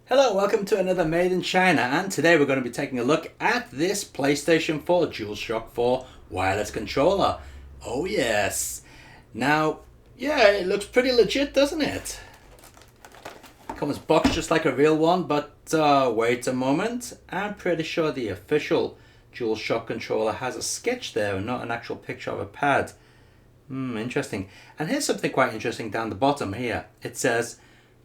Hello, welcome to another Made in China, and today we're going to be taking a look at this PlayStation 4 Dualshock 4 wireless controller. Oh yes. Now, yeah, it looks pretty legit, doesn't it? Comes boxed just like a real one, but wait a moment. I'm pretty sure the official Dualshock controller has a sketch there and not an actual picture of a pad. Interesting. And here's something quite interesting down the bottom here. It says,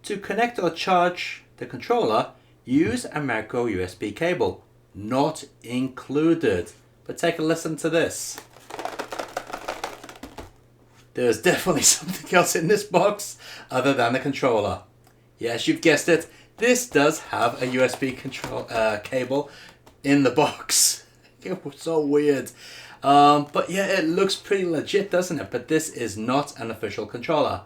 to connect or charge the controller, use a micro USB cable. Not included. But take a listen to this. There's definitely something else in this box other than the controller. Yes, you've guessed it. This does have a USB cable in the box. It was so weird. But yeah, it looks pretty legit, doesn't it? But this is not an official controller.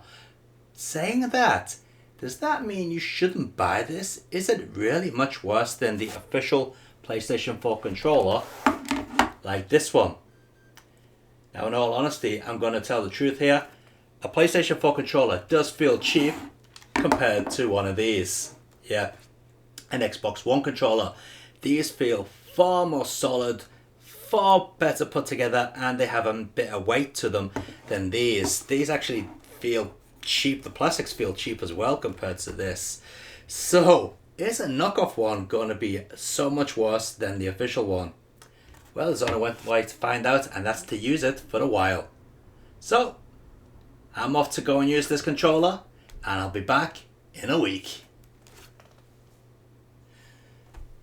Saying that, does that mean you shouldn't buy this? Is it really much worse than the official PlayStation 4 controller like this one? Now, in all honesty, I'm going to tell the truth here. A PlayStation 4 controller does feel cheap compared to one of these. Yeah, an Xbox One controller. These feel far more solid, far better put together, and they have a bit of weight to them than these. These actually feel cheap. The plastics feel cheap as well compared to this. So, is a knockoff one going to be so much worse than the official one? Well, there's only one way to find out, and that's to use it for a while. So, I'm off to go and use this controller, and I'll be back in a week.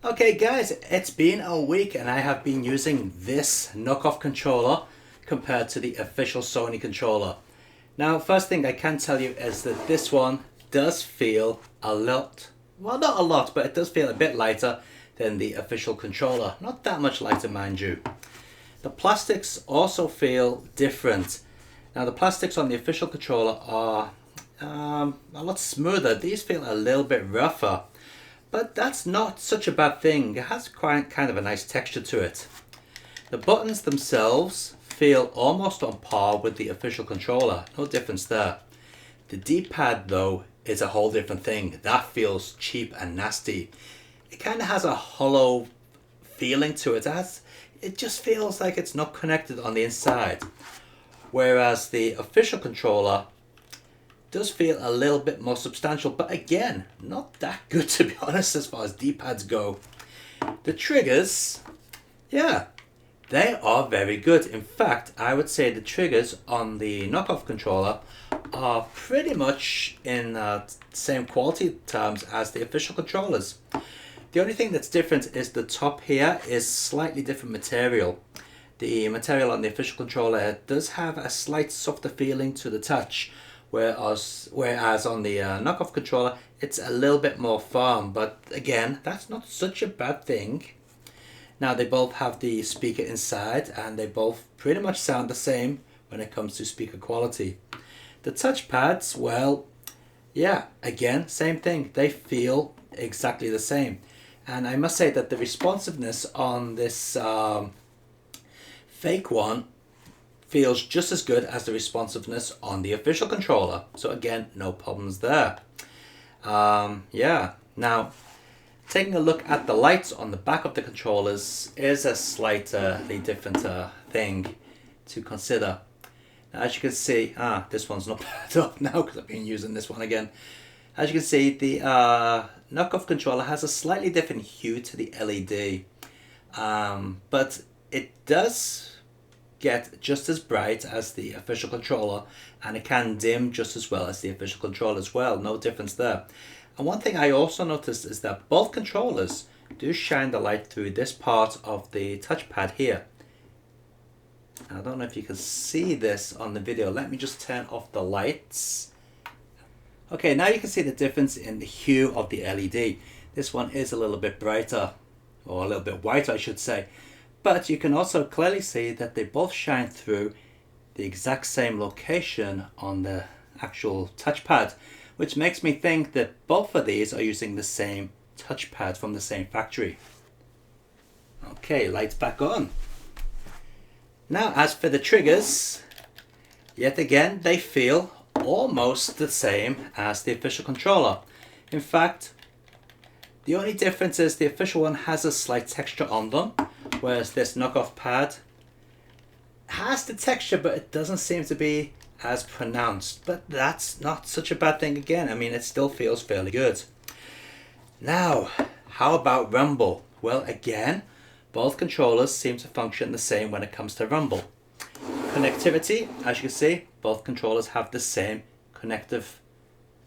Okay guys, it's been a week and I have been using this knockoff controller compared to the official Sony controller. Now, first thing I can tell you is that this one does feel a lot, well, not a lot, but it does feel a bit lighter than the official controller. Not that much lighter, mind you. The plastics also feel different. Now, the plastics on the official controller are a lot smoother. These feel a little bit rougher. But that's not such a bad thing. It has quite kind of a nice texture to it. The buttons themselves feel almost on par with the official controller. No difference there. The D-pad though is a whole different thing. That feels cheap and nasty. It kind of has a hollow feeling to it. It just feels like it's not connected on the inside. Whereas the official controller does feel a little bit more substantial, but again, not that good to be honest as far as D-pads go. The triggers, yeah, they are very good. In fact, I would say the triggers on the knockoff controller are pretty much in same quality terms as the official controllers. The only thing that's different is the top here is slightly different material. The material on the official controller does have a slight softer feeling to the touch, whereas on the knockoff controller it's a little bit more firm, but again, that's not such a bad thing. Now, they both have the speaker inside and they both pretty much sound the same when it comes to speaker quality. The touchpads, well, yeah, again, same thing. They feel exactly the same, and I must say that the responsiveness on this fake one feels just as good as the responsiveness on the official controller. So again, no problems there. Yeah, now taking a look at the lights on the back of the controllers is a slightly different thing to consider. Now, as you can see, this one's not powered up now because I've been using this one again. As you can see, the knockoff controller has a slightly different hue to the LED, but it does get just as bright as the official controller, and it can dim just as well as the official controller as well. No difference there. And one thing I also noticed is that both controllers do shine the light through this part of the touchpad here. I don't know if you can see this on the video. Let me just turn off the lights. Okay, now you can see the difference in the hue of the LED. This one is a little bit brighter, or a little bit whiter I should say. But you can also clearly see that they both shine through the exact same location on the actual touchpad, which makes me think that both of these are using the same touchpad from the same factory. Okay, lights back on. Now, as for the triggers, yet again, they feel almost the same as the official controller. In fact, The only difference is the official one has a slight texture on them, whereas this knockoff pad has the texture, but it doesn't seem to be as pronounced. But that's not such a bad thing again. I mean, it still feels fairly good. Now, how about rumble? Well, again, both controllers seem to function the same when it comes to rumble. Connectivity, as you can see, both controllers have the same connective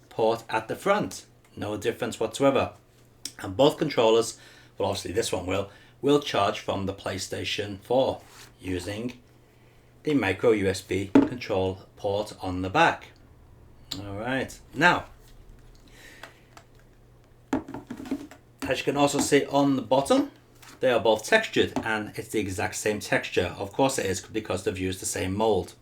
port at the front. No difference whatsoever. And both controllers, well obviously this one will charge from the PlayStation 4 using the micro USB control port on the back. Alright, now, as you can also see on the bottom, they are both textured, and it's the exact same texture. Of course it is, because they've used the same mold.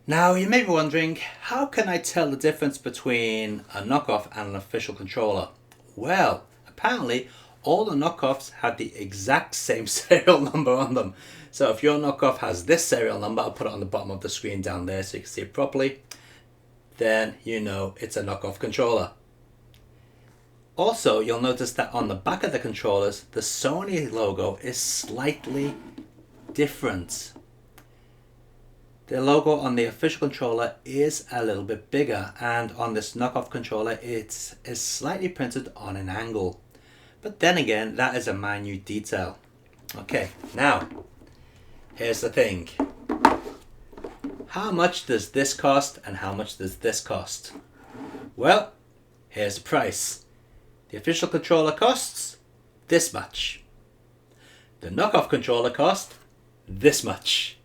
Now you may be wondering, how can I tell the difference between a knockoff and an official controller? Well, apparently all the knockoffs have the exact same serial number on them. So if your knockoff has this serial number, I'll put it on the bottom of the screen down there so you can see it properly, then you know it's a knockoff controller. Also, you'll notice that on the back of the controllers, the Sony logo is slightly different. The logo on the official controller is a little bit bigger, and on this knockoff controller it is slightly printed on an angle. But then again, that is a minute detail. Okay, now, here's the thing. How much does this cost and how much does this cost? Well, here's the price. The official controller costs this much. The knockoff controller costs this much.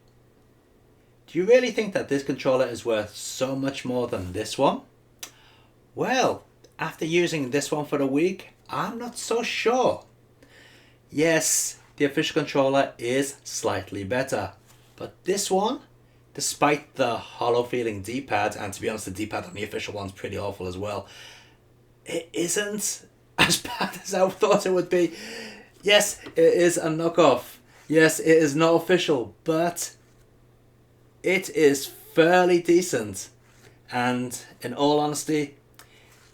Do you really think that this controller is worth so much more than this one? Well, after using this one for a week, I'm not so sure. Yes, the official controller is slightly better, but this one, despite the hollow feeling D-pad, and to be honest the D-pad on the official one's pretty awful as well, it isn't as bad as I thought it would be. Yes, it is a knockoff. Yes, it is not official, but it is fairly decent. And in all honesty,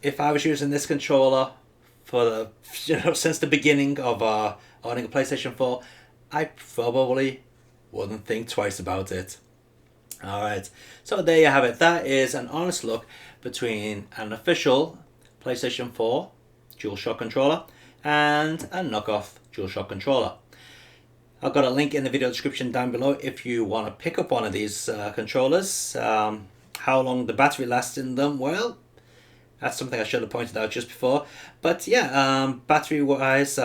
if I was using this controller for the, since the beginning of owning a PlayStation 4, I probably wouldn't think twice about it. Alright, so there you have it. That is an honest look between an official PlayStation 4 Dualshock controller and a knockoff Dualshock controller. I've got a link in the video description down below if you want to pick up one of these controllers. How long the battery lasts in them, well, that's something I should have pointed out just before. But yeah, battery wise,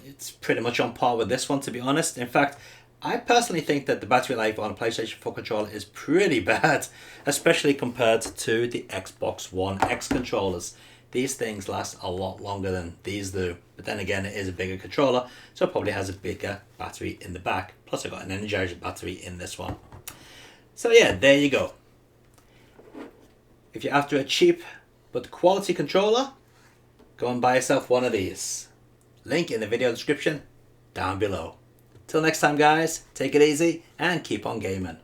it's pretty much on par with this one, to be honest. In fact, I personally think that the battery life on a PlayStation 4 controller is pretty bad, especially compared to the Xbox One X controllers. These things last a lot longer than these do. But then again, it is a bigger controller, so it probably has a bigger battery in the back. Plus I've got an Energizer battery in this one. So yeah, there you go. If you're after a cheap but quality controller, go and buy yourself one of these. Link in the video description down below. Till next time guys, take it easy and keep on gaming.